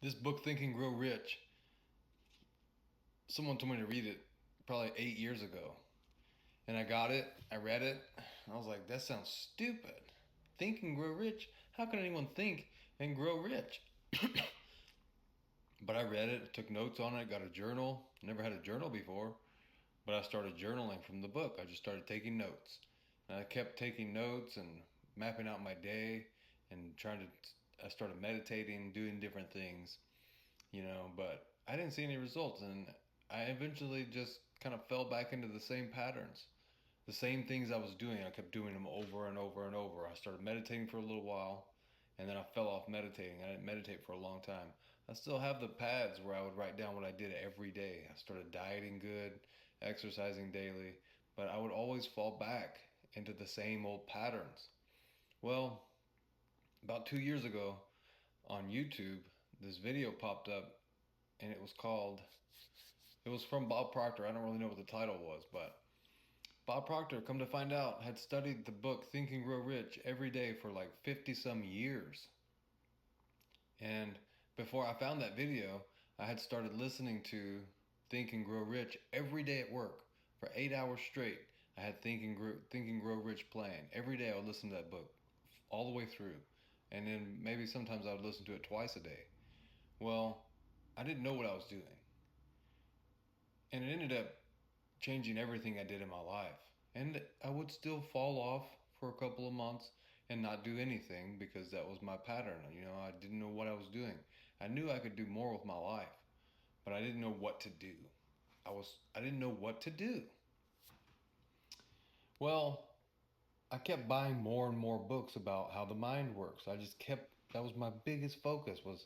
This book, Think and Grow Rich, someone told me to read it probably 8 years ago. And I got it, I read it, and I was like, that sounds stupid. Think and grow rich? How can anyone think and grow rich? But I read it, took notes on it, got a journal. Never had a journal before, but I started journaling from the book. I just started taking notes. And I kept taking notes and mapping out my day and I started meditating, doing different things, but I didn't see any results. And I eventually just kind of fell back into the same patterns, the same things I was doing. I kept doing them over and over and over. I started meditating for a little while, and then I fell off meditating. I didn't meditate for a long time. I still have the pads where I would write down what I did every day. I started dieting good, exercising daily, but I would always fall back into the same old patterns. Well, about 2 years ago on YouTube, this video popped up, and it was from Bob Proctor. I don't really know what the title was, but Bob Proctor, come to find out, had studied the book Think and Grow Rich every day for like 50 some years. And before I found that video, I had started listening to Think and Grow Rich every day at work for 8 hours straight. I had Think and Grow Rich playing. Every day I would listen to that book all the way through. And then maybe sometimes I would listen to it twice a day. Well, I didn't know what I was doing. And it ended up changing everything I did in my life. And I would still fall off for a couple of months and not do anything because that was my pattern. I didn't know what I was doing. I knew I could do more with my life, but I didn't know what to do. I didn't know what to do. Well, I kept buying more and more books about how the mind works. That was my biggest focus, was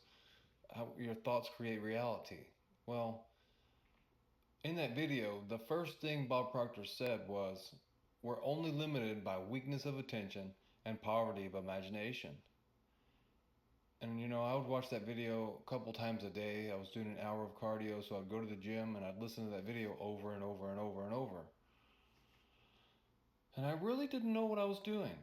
how your thoughts create reality. Well, in that video, the first thing Bob Proctor said was, we're only limited by weakness of attention and poverty of imagination. And I would watch that video a couple times a day. I was doing an hour of cardio, so I'd go to the gym and I'd listen to that video over and over and over and over. And I really didn't know what I was doing.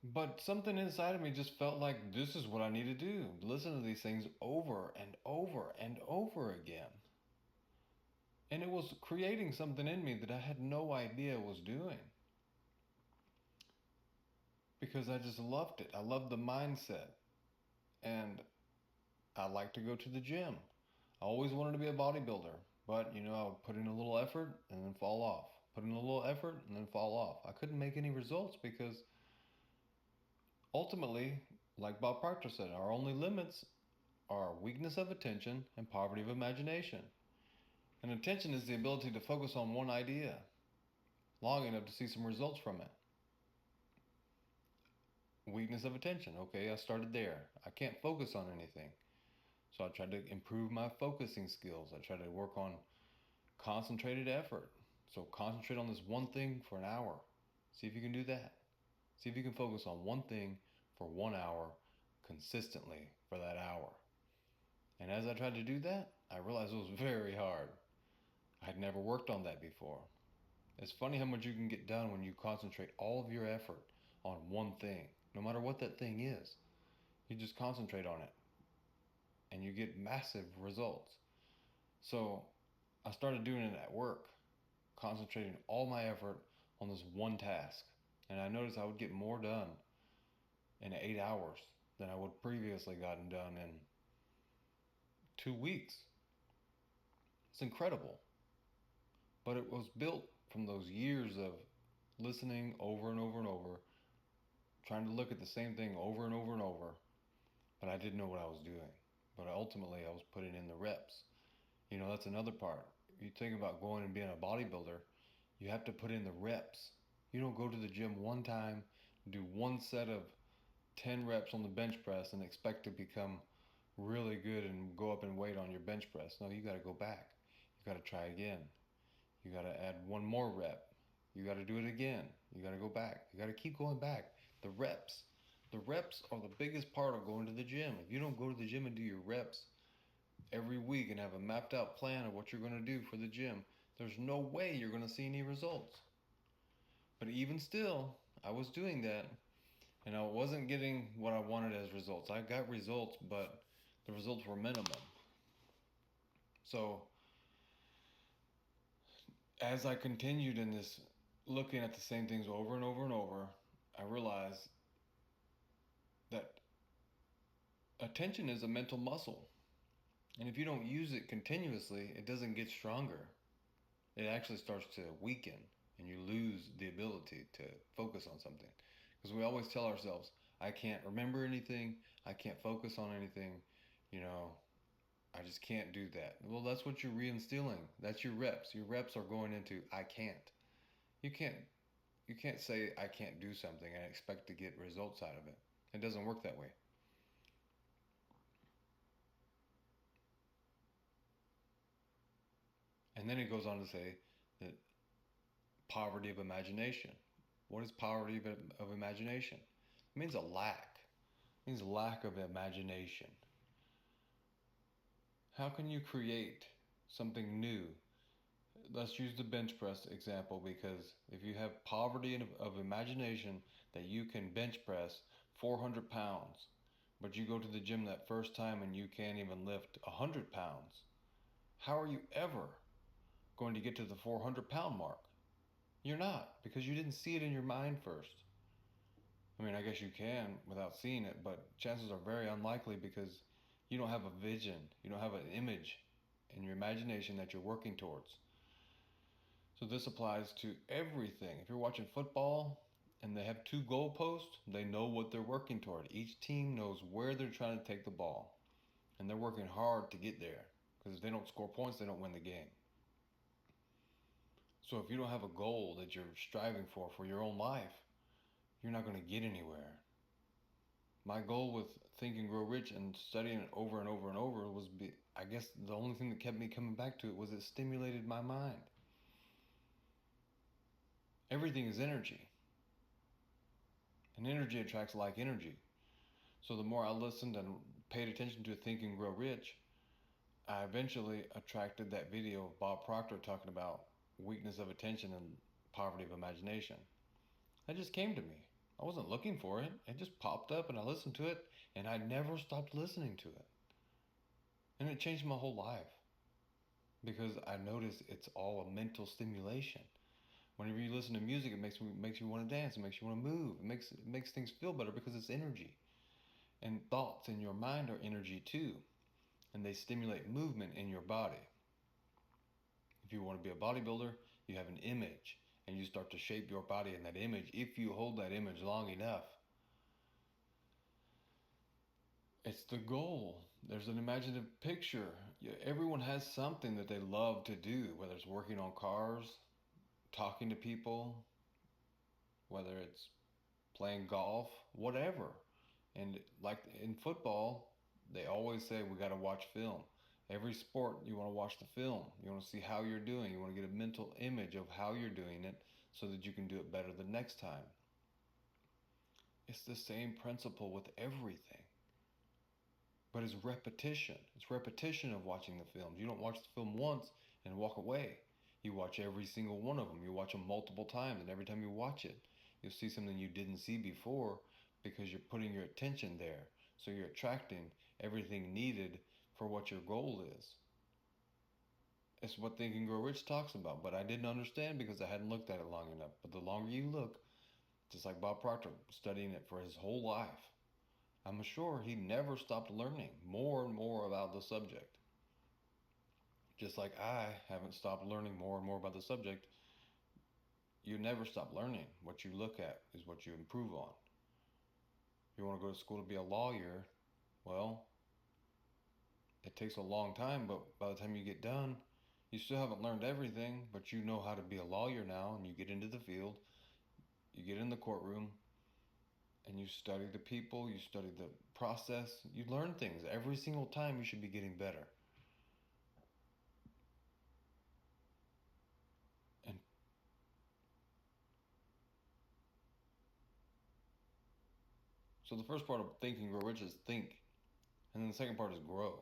But something inside of me just felt like this is what I need to do. Listen to these things over and over and over again. And it was creating something in me that I had no idea was doing. Because I just loved it. I loved the mindset. And I like to go to the gym. I always wanted to be a bodybuilder, but I would put in a little effort and then fall off. Put in a little effort and then fall off. I couldn't make any results because ultimately, like Bob Proctor said, our only limits are weakness of attention and poverty of imagination. And attention is the ability to focus on one idea long enough to see some results from it. Weakness of attention. Okay, I started there. I can't focus on anything. So I tried to improve my focusing skills. I tried to work on concentrated effort. So concentrate on this one thing for an hour. See if you can do that. See if you can focus on one thing for 1 hour consistently for that hour. And as I tried to do that, I realized it was very hard. I'd never worked on that before. It's funny how much you can get done when you concentrate all of your effort on one thing, no matter what that thing is. You just concentrate on it and you get massive results. So I started doing it at work, concentrating all my effort on this one task. And I noticed I would get more done in 8 hours than I would previously gotten done in 2 weeks. It's incredible. But it was built from those years of listening over and over and over, trying to look at the same thing over and over and over, but I didn't know what I was doing. But ultimately, I was putting in the reps. That's another part. You think about going and being a bodybuilder, you have to put in the reps. You don't go to the gym one time, do one set of 10 reps on the bench press and expect to become really good and go up in weight on your bench press. No, you got to go back. You got to try again. You got to add one more rep. You got to do it again. You got to go back. You got to keep going back. The reps. The reps are the biggest part of going to the gym. If you don't go to the gym and do your reps every week and have a mapped out plan of what you're going to do for the gym, there's no way you're going to see any results. But even still, I was doing that and I wasn't getting what I wanted as results. I got results, but the results were minimum. So as I continued in this, looking at the same things over and over and over, I realized that attention is a mental muscle. And if you don't use it continuously, it doesn't get stronger. It actually starts to weaken and you lose the ability to focus on something. Because we always tell ourselves, I can't remember anything, I can't focus on anything, you know, I just can't do that. Well, that's what you're reinstilling. That's your reps. Your reps are going into I can't. You can't you can't say I can't do something and expect to get results out of it. It doesn't work that way. And then it goes on to say that poverty of imagination. What is poverty of imagination? It means a lack. It means lack of imagination. How can you create something new? Let's use the bench press example, because if you have poverty of imagination that you can bench press 400 pounds, but you go to the gym that first time and you can't even lift 100 pounds, how are you ever going to get to the 400-pound mark? You're not, because you didn't see it in your mind first. I mean, I guess you can without seeing it, but chances are very unlikely because you don't have a vision, you don't have an image in your imagination that you're working towards. So this applies to everything. If you're watching football and they have two goalposts, they know what they're working toward. Each team knows where they're trying to take the ball, and they're working hard to get there, because if they don't score points, they don't win the game. So if you don't have a goal that you're striving for your own life, you're not going to get anywhere. My goal with Think and Grow Rich and studying it over and over and over was, I guess the only thing that kept me coming back to it was it stimulated my mind. Everything is energy, and energy attracts like energy. So the more I listened and paid attention to Think and Grow Rich, I eventually attracted that video of Bob Proctor talking about weakness of attention and poverty of imagination. That just came to me. I wasn't looking for it. It just popped up and I listened to it, and I never stopped listening to it. And it changed my whole life, because I noticed it's all a mental stimulation. Whenever you listen to music, it makes you want to dance, it makes you want to move, it makes things feel better because it's energy. And thoughts in your mind are energy too, and they stimulate movement in your body. If you want to be a bodybuilder, you have an image, and you start to shape your body in that image. If you hold that image long enough, it's the goal. There's an imaginative picture. Everyone has something that they love to do, whether it's working on cars, talking to people, whether it's playing golf, whatever. And like in football, they always say we got to watch film. Every sport, you want to watch the film. You want to see how you're doing. You want to get a mental image of how you're doing it so that you can do it better the next time. It's the same principle with everything. But it's repetition. It's repetition of watching the films. You don't watch the film once and walk away. You watch every single one of them. You watch them multiple times, and every time you watch it, you'll see something you didn't see before, because you're putting your attention there. So you're attracting everything needed for what your goal is. It's what Think and Grow Rich talks about, but I didn't understand because I hadn't looked at it long enough. But the longer you look, just like Bob Proctor, studying it for his whole life, I'm sure he never stopped learning more and more about the subject. Just like I haven't stopped learning more and more about the subject. You never stop learning. What you look at is what you improve on. You want to go to school to be a lawyer, well, it takes a long time, but by the time you get done, you still haven't learned everything, but you know how to be a lawyer now, and you get into the field, you get in the courtroom, and you study the people, you study the process, you learn things. Every single time you should be getting better. And so the first part of Think and Grow Rich is think, and then the second part is grow.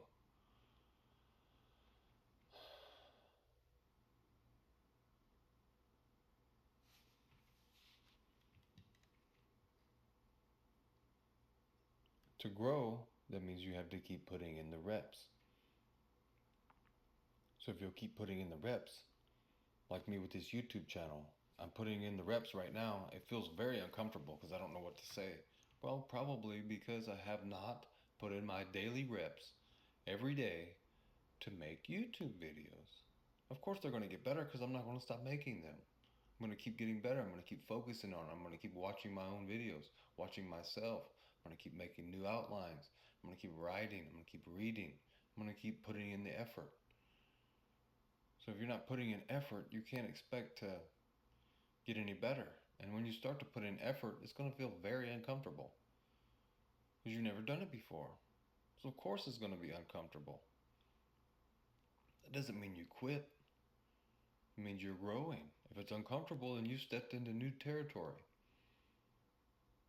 To grow, That means you have to keep putting in the reps. So if you'll keep putting in the reps, like me with this YouTube channel, I'm putting in the reps right now. It feels very uncomfortable because I don't know what to say. Well, probably because I have not put in my daily reps every day to make YouTube videos. Of course, they're going to get better because I'm not going to stop making them. I'm going to keep getting better. I'm going to keep focusing on it. I'm going to keep watching my own videos, watching myself. I'm going to keep making new outlines. I'm going to keep writing. I'm going to keep reading. I'm going to keep putting in the effort. So if you're not putting in effort, you can't expect to get any better. And when you start to put in effort, it's going to feel very uncomfortable because you've never done it before. So of course it's going to be uncomfortable. That doesn't mean you quit. It means you're growing. If it's uncomfortable, then you stepped into new territory.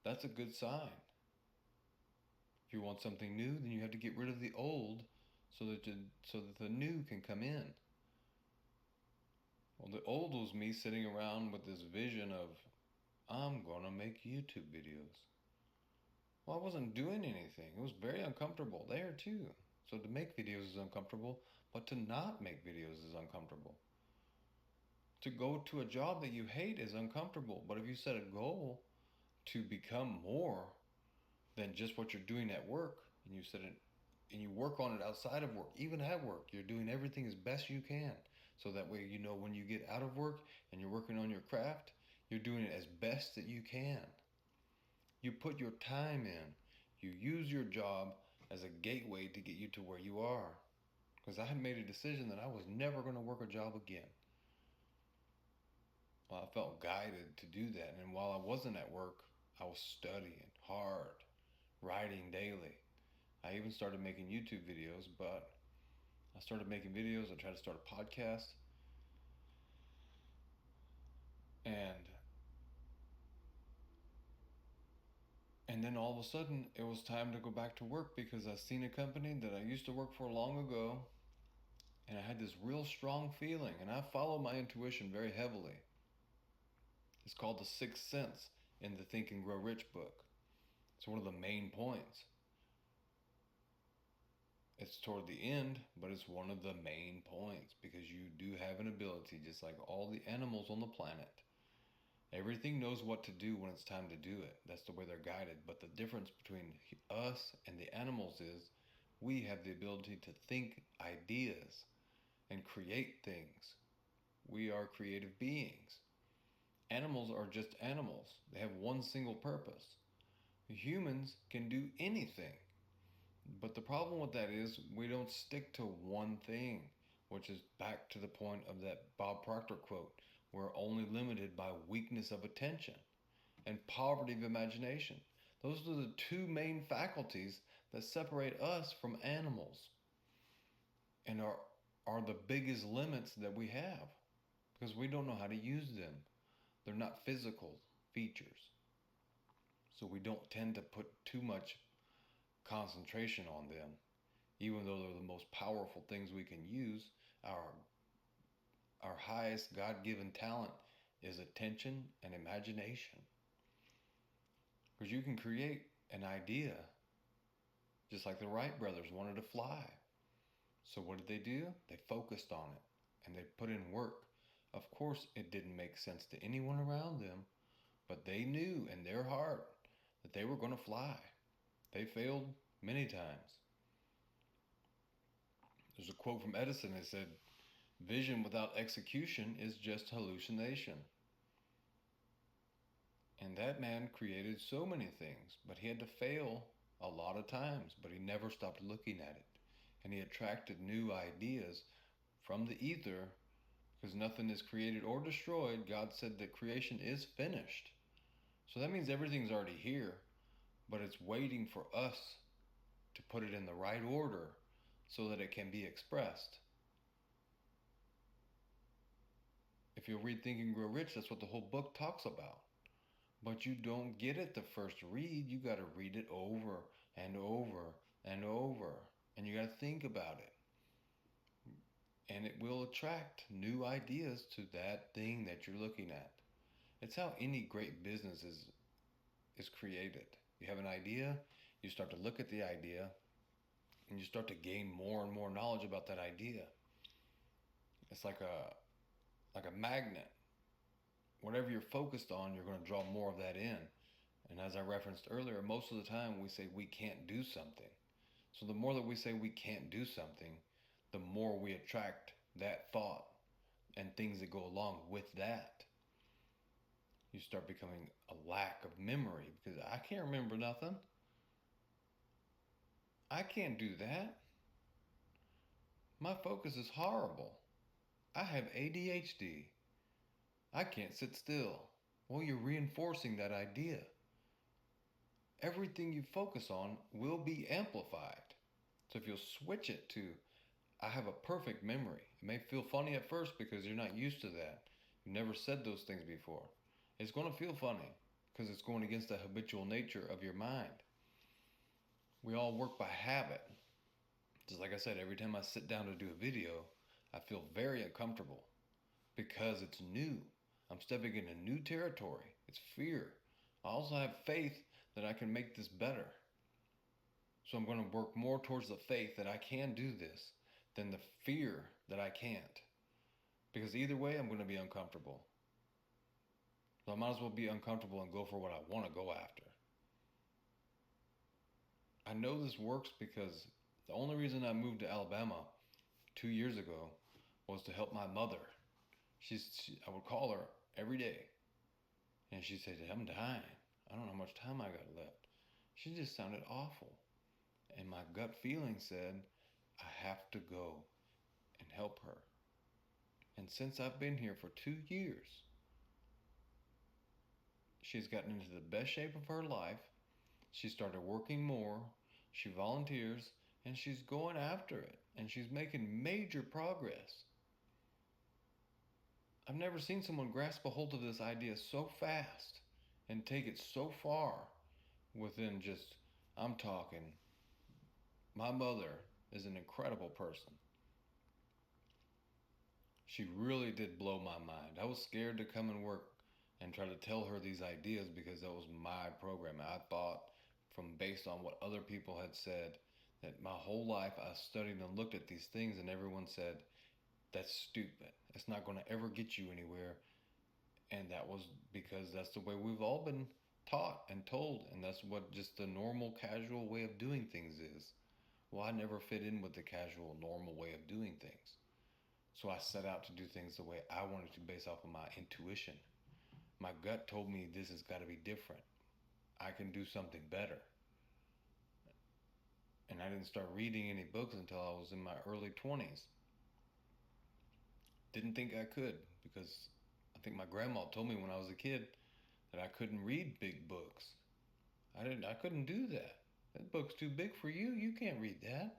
That's a good sign. If you want something new, then you have to get rid of the old so that the new can come in. Well, the old was me sitting around with this vision of, I'm going to make YouTube videos. Well, I wasn't doing anything. It was very uncomfortable there too. So to make videos is uncomfortable, but to not make videos is uncomfortable. To go to a job that you hate is uncomfortable, but if you set a goal to become more than just what you're doing at work, and you set it and you work on it outside of work, even at work, you're doing everything as best you can. So that way, you know, when you get out of work and you're working on your craft, you're doing it as best that you can. You put your time in. You use your job as a gateway to get you to where you are. Because I had made a decision that I was never going to work a job again. Well, I felt guided to do that. And while I wasn't at work, I was studying hard, writing daily. I even started making YouTube videos, but I started making videos. I tried to start a podcast. And then all of a sudden, it was time to go back to work because I seen a company that I used to work for long ago. And I had this real strong feeling. And I follow my intuition very heavily. It's called The Sixth Sense in the Think and Grow Rich book. It's one of the main points. It's toward the end, but it's one of the main points because you do have an ability, just like all the animals on the planet. Everything knows what to do when it's time to do it. That's the way they're guided. But the difference between us and the animals is we have the ability to think ideas and create things. We are creative beings. Animals are just animals. They have one single purpose. Humans can do anything. But the problem with that is we don't stick to one thing, which is back to the point of that Bob Proctor quote. We're only limited by weakness of attention and poverty of imagination. Those are the two main faculties that separate us from animals and are the biggest limits that we have because we don't know how to use them. They're not physical features. So we don't tend to put too much concentration on them, even though they're the most powerful things we can use. Our highest God-given talent is attention and imagination. Because you can create an idea, just like the Wright brothers wanted to fly. So what did they do? They focused on it and they put in work. Of course, it didn't make sense to anyone around them, but they knew in their heart that they were going to fly. They failed many times. There's a quote from Edison that said, "Vision without execution is just hallucination." And that man created so many things, but he had to fail a lot of times, but he never stopped looking at it. And he attracted new ideas from the ether because nothing is created or destroyed. God said that creation is finished. So that means everything's already here, but it's waiting for us to put it in the right order so that it can be expressed. If you'll read Think and Grow Rich, that's what the whole book talks about. But you don't get it the first read. You got to read it over and over and over. And you got to think about it. And it will attract new ideas to that thing that you're looking at. It's how any great business is created. You have an idea, you start to look at the idea, and you start to gain more and more knowledge about that idea. It's like a magnet. Whatever you're focused on, you're going to draw more of that in. And as I referenced earlier, most of the time we say we can't do something. So the more that we say we can't do something, the more we attract that thought and things that go along with that. You start becoming a lack of memory because I can't remember nothing. I can't do that. My focus is horrible. I have ADHD. I can't sit still. Well, you're reinforcing that idea. Everything you focus on will be amplified. So if you'll switch it to, I have a perfect memory. It may feel funny at first because you're not used to that. You've never said those things before. It's going to feel funny because it's going against the habitual nature of your mind. We all work by habit. Just like I said, every time I sit down to do a video, I feel very uncomfortable because it's new. I'm stepping into new territory. It's fear. I also have faith that I can make this better. So I'm going to work more towards the faith that I can do this than the fear that I can't. Because either way, I'm going to be uncomfortable. So I might as well be uncomfortable and go for what I want to go after. I know this works because the only reason I moved to Alabama 2 years ago was to help my mother. I would call her every day. And she said, I'm dying. I don't know how much time I got left. She just sounded awful. And my gut feeling said, I have to go and help her. And since I've been here for 2 years, she's gotten into the best shape of her life. She started working more. She volunteers and she's going after it. And she's making major progress. I've never seen someone grasp a hold of this idea so fast and take it so far within just, I'm talking, my mother is an incredible person. She really did blow my mind. I was scared to come and work and try to tell her these ideas because that was my program. I thought from based on what other people had said that my whole life I studied and looked at these things and everyone said, that's stupid. It's not going to ever get you anywhere. And that was because that's the way we've all been taught and told. And that's what just the normal, casual way of doing things is. Well, I never fit in with the casual, normal way of doing things. So I set out to do things the way I wanted to based off of my intuition. My gut told me this has got to be different. I can do something better. And I didn't start reading any books until I was in my early 20s. Didn't think I could because I think my grandma told me when I was a kid that I couldn't read big books. I couldn't do that. That book's too big for you. You can't read that.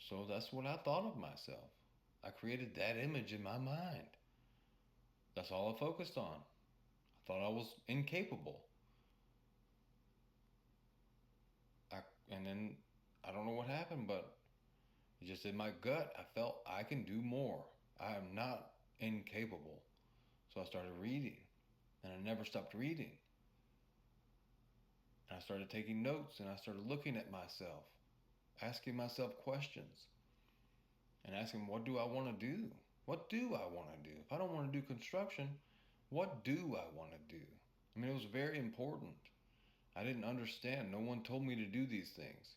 So that's what I thought of myself. I created that image in my mind. That's all I focused on. I thought I was incapable. And then I don't know what happened, but just in my gut, I felt I can do more. I am not incapable. So I started reading, and I never stopped reading. And I started taking notes, and I started looking at myself, asking myself questions, and asking, what do I want to do? What do I want to do? If I don't want to do construction, what do I want to do? I mean, it was very important. I didn't understand. No one told me to do these things.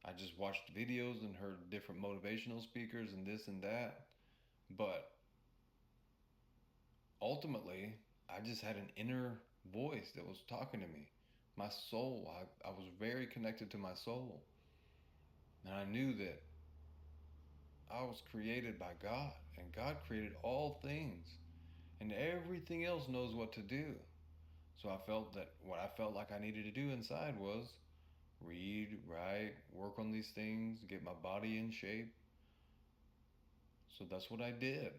I just watched videos and heard different motivational speakers and this and that. But ultimately, I just had an inner voice that was talking to me. My soul, I was very connected to my soul. And I knew that I was created by God, and God created all things, and everything else knows what to do. So I felt that what I felt like I needed to do inside was read, write, work on these things, get my body in shape. So that's what I did.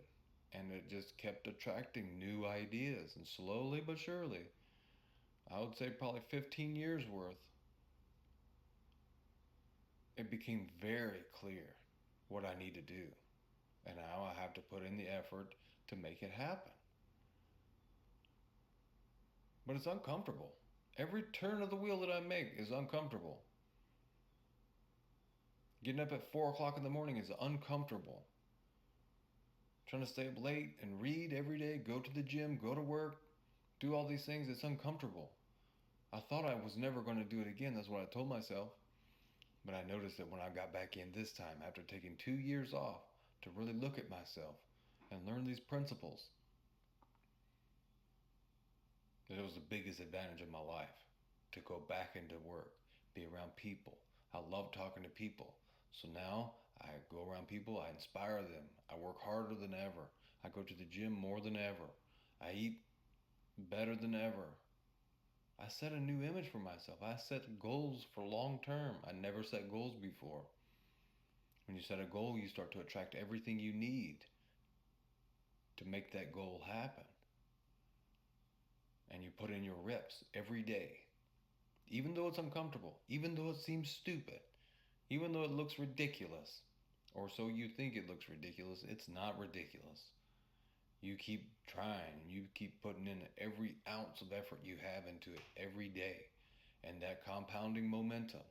And it just kept attracting new ideas. And slowly but surely, I would say probably 15 years worth, it became very clear what I need to do. And now I have to put in the effort to make it happen. But it's uncomfortable. Every turn of the wheel that I make is uncomfortable. Getting up at 4 o'clock in the morning is uncomfortable. Trying to stay up late and read every day, go to the gym, go to work, do all these things, it's uncomfortable. I thought I was never going to do it again. That's what I told myself. But I noticed that when I got back in this time, after taking 2 years off to really look at myself and learn these principles, that it was the biggest advantage of my life to go back into work, be around people. I love talking to people. So now I go around people, I inspire them. I work harder than ever. I go to the gym more than ever. I eat better than ever. I set a new image for myself. I set goals for long term. I never set goals before. When you set a goal, you start to attract everything you need to make that goal happen. And you put in your reps every day. Even though it's uncomfortable, even though it seems stupid, even though it looks ridiculous, or so you think it looks ridiculous, it's not ridiculous. You keep trying, you keep putting in every ounce of effort you have into it every day, and that compounding momentum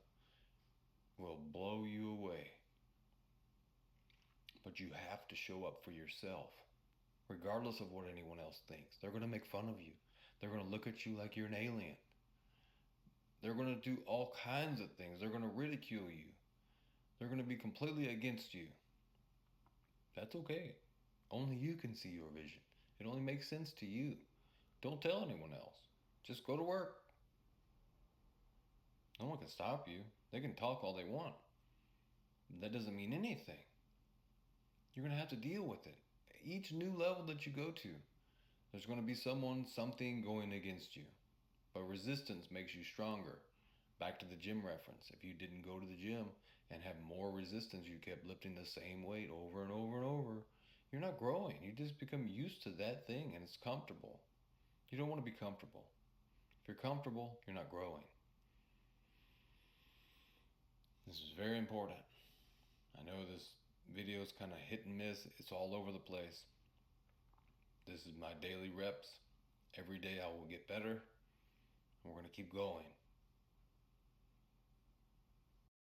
will blow you away. But you have to show up for yourself, regardless of what anyone else thinks. They're going to make fun of you. They're going to look at you like you're an alien. They're going to do all kinds of things. They're going to ridicule you. They're going to be completely against you. That's okay. Only you can see your vision. It only makes sense to you. Don't tell anyone else. Just go to work. No one can stop you. They can talk all they want. That doesn't mean anything. You're going to have to deal with it. Each new level that you go to, there's going to be someone, something going against you. But resistance makes you stronger. Back to the gym reference. If you didn't go to the gym and have more resistance, you kept lifting the same weight over and over and over, you're not growing. You just become used to that thing and it's comfortable. You don't want to be comfortable. If you're comfortable, you're not growing. This is very important. I know this video is kind of hit and miss. It's all over the place. This is my daily reps. Every day I will get better. We're going to keep going.